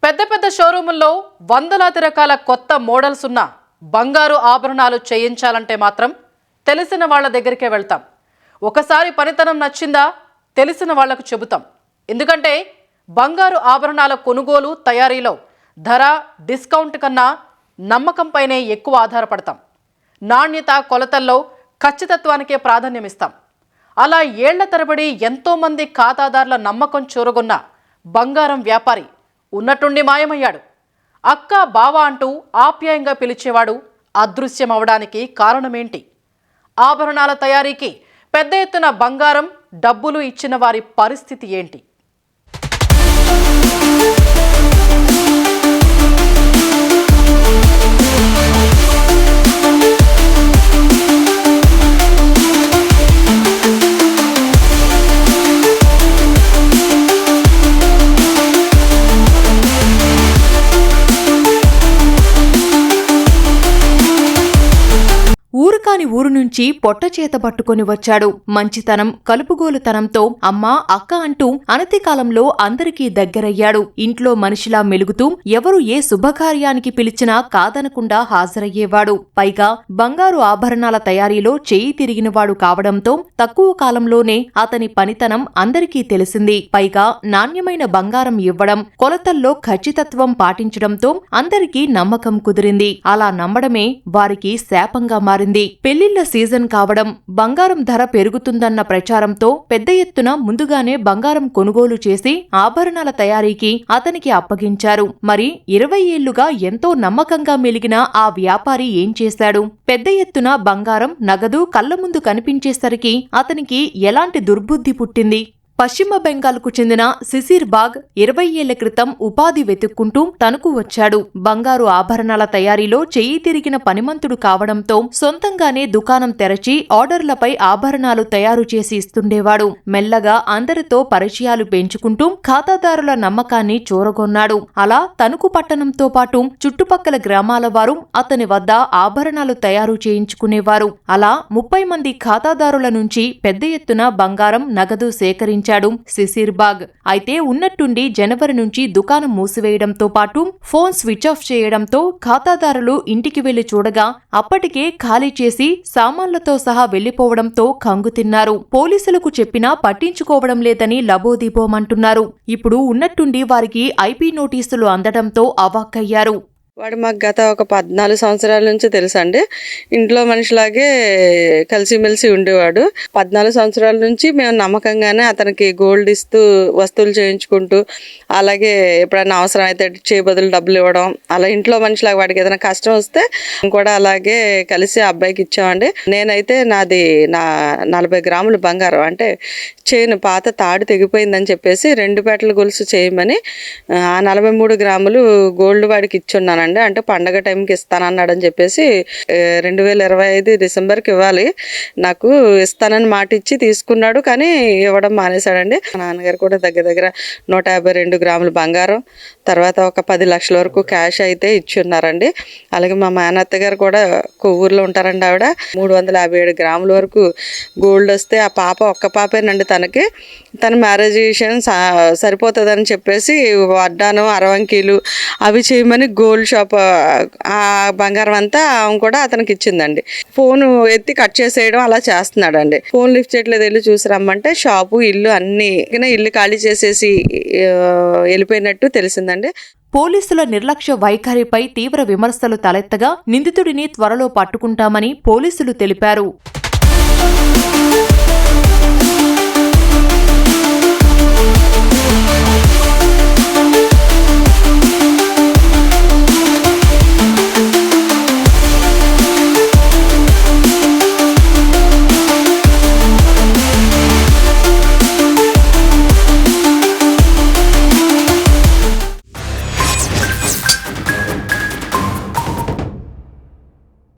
పెద్ద పెద్ద షోరూముల్లో వందలాది రకాల కొత్త మోడల్స్ ఉన్న బంగారు ఆభరణాలు చేయించాలంటే మాత్రం తెలిసిన వాళ్ళ దగ్గరికే వెళ్తాం. ఒకసారి పనితనం నచ్చిందా తెలిసిన వాళ్లకు చెబుతాం. ఎందుకంటే బంగారు ఆభరణాల కొనుగోలు తయారీలో ధర, డిస్కౌంట్ కన్నా నమ్మకంపైనే ఎక్కువ ఆధారపడతాం. నాణ్యత, కొలతల్లో ఖచ్చితత్వానికే ప్రాధాన్యమిస్తాం. అలా ఏళ్ల తరబడి ఎంతోమంది ఖాతాదారుల నమ్మకం చూరగొన్న బంగారం వ్యాపారి ఉన్నట్టుండి మాయమయ్యాడు. అక్క, బావ అంటూ ఆప్యాయంగా పిలిచేవాడు అదృశ్యమవడానికి కారణమేంటి? ఆభరణాల తయారీకి పెద్ద ఎత్తున బంగారం, డబ్బులు ఇచ్చిన వారి పరిస్థితి ఏంటి? ఊరుకాని ఊరు నుంచి పొట్ట చేత పట్టుకొని వచ్చాడు. మంచితనం, కలుపుగోలుతనంతో అమ్మా, అక్క అంటూ అనతి కాలంలో అందరికీ దగ్గరయ్యాడు. ఇంట్లో మనిషిలా మెలుగుతూ ఎవరు ఏ శుభకార్యానికి పిలిచినా కాదనకుండా హాజరయ్యేవాడు. పైగా బంగారు ఆభరణాల తయారీలో చేయి తిరిగినవాడు కావడంతో తక్కువ కాలంలోనే అతని పనితనం అందరికీ తెలిసింది. పైగా నాణ్యమైన బంగారం ఇవ్వడం, కొలతల్లో ఖచ్చితత్వం పాటించడంతో అందరికీ నమ్మకం కుదిరింది. అలా నమ్మడమే వారికి శాపంగా మారింది. పెళ్లిళ్ల సీజన్ కావడం, బంగారం ధర పెరుగుతుందన్న ప్రచారంతో పెద్ద ఎత్తున ముందుగానే బంగారం కొనుగోలు చేసి ఆభరణాల తయారీకి అతనికి అప్పగించారు. మరి 20 ఏళ్లుగా ఎంతో నమ్మకంగా మెలిగిన ఆ వ్యాపారి ఏం చేశాడు? పెద్ద ఎత్తున బంగారం, నగదు కళ్ల ముందు కనిపించేసరికి అతనికి ఎలాంటి దుర్బుద్ధి పుట్టింది? పశ్చిమ బెంగాల్కు చెందిన సిసిర్ బాగ్ 20 ఏళ్ల క్రితం ఉపాధి వెతుక్కుంటూ తనకు వచ్చాడు. బంగారు ఆభరణాల తయారీలో చెయ్యి తిరిగిన పనిమంతుడు కావడంతో సొంతంగానే దుకాణం తెరచి ఆర్డర్లపై ఆభరణాలు తయారు చేసి ఇస్తుండేవాడు. మెల్లగా అందరితో పరిచయాలు పెంచుకుంటూ ఖాతాదారుల నమ్మకాన్ని చూరగొన్నాడు. అలా తణుకు పట్టణంతో పాటు చుట్టుపక్కల గ్రామాల వారు అతని వద్ద ఆభరణాలు తయారు చేయించుకునేవారు. అలా 30 మంది ఖాతాదారుల నుంచి పెద్ద ఎత్తున బంగారం, నగదు సేకరించాడు సిసిర్ బాగ్. అయితే ఉన్నట్టుండి జనవరి నుంచి దుకాణం మూసివేయడంతో పాటు ఫోన్ స్విచ్ ఆఫ్ చేయడంతో ఖాతాదారులు ఇంటికి వెళ్లి చూడగా అప్పటికే ఖాళీ చేసి సామాన్లతో సహా వెళ్లిపోవడంతో కంగుతిన్నారు. పోలీసులకు చెప్పినా పట్టించుకోవడం లేదని లబోదీపోమంటున్నారు. ఇప్పుడు ఉన్నట్టుండి వారికి ఐపీ నోటీసులు అందడంతో అవాక్కయ్యారు. వాడు మాకు గత ఒక 14 సంవత్సరాల నుంచి తెలుసండి. ఇంట్లో మనిషిలాగే కలిసిమెలిసి ఉండేవాడు. 14 సంవత్సరాల నుంచి మేము నమ్మకంగానే అతనికి గోల్డ్ ఇస్తూ వస్తువులు చేయించుకుంటూ, అలాగే ఎప్పుడైనా అవసరం అయితే చేయబదులు డబ్బులు ఇవ్వడం, అలా ఇంట్లో మనిషిలాగా వాడికి ఏదైనా కష్టం వస్తే కూడా అలాగే కలిసి అబ్బాయికి ఇచ్చామండి. నేనైతే నాది 40 గ్రాములు బంగారం, అంటే చైన్ పాత తాడు తెగిపోయిందని చెప్పేసి 2 పేటల గొలుసు చేయమని 43 గ్రాములు గోల్డ్ వాడికి ఇచ్చున్నాను. అంటే పండగ టైంకి ఇస్తానన్నాడని చెప్పేసి 2025 డిసెంబర్కి ఇవ్వాలి, నాకు ఇస్తానని మాట ఇచ్చి తీసుకున్నాడు. కానీ ఇవ్వడం మానేశాడండి. మా నాన్నగారు కూడా దగ్గర దగ్గర 152 గ్రాములు బంగారం, తర్వాత ఒక 10 లక్షల వరకు క్యాష్ అయితే ఇచ్చున్నారండి. అలాగే మా మేనత్త గారు కూడా కొవ్వూరులో ఉంటారండి. ఆవిడ 357 గ్రాముల వరకు గోల్డ్ వస్తే, ఆ పాప ఒక్క పాపేనండి తనకి. తన మ్యారేజ్ విషయం సరిపోతుందని చెప్పేసి వడ్డానం, అరవంకీలు అవి చేయమని గోల్డ్ షాప్ ఆ బంగారం అంతా ఆమె కూడా అతనికి ఇచ్చిందండి. ఫోన్ ఎత్తి కట్ చేసేయడం అలా చేస్తున్నాడండి. ఫోన్ లిఫ్ట్ చేయట్లేదు, వెళ్ళి చూసి రమ్మంటే షాపు, ఇల్లు అన్ని ఇల్లు ఖాళీ చేసేసి వెళ్ళిపోయినట్టు తెలిసిందండి. పోలీసుల నిర్లక్ష్య వైఖరిపై తీవ్ర విమర్శలు తలెత్తగా నిందితుడిని త్వరలో పట్టుకుంటామని పోలీసులు తెలిపారు.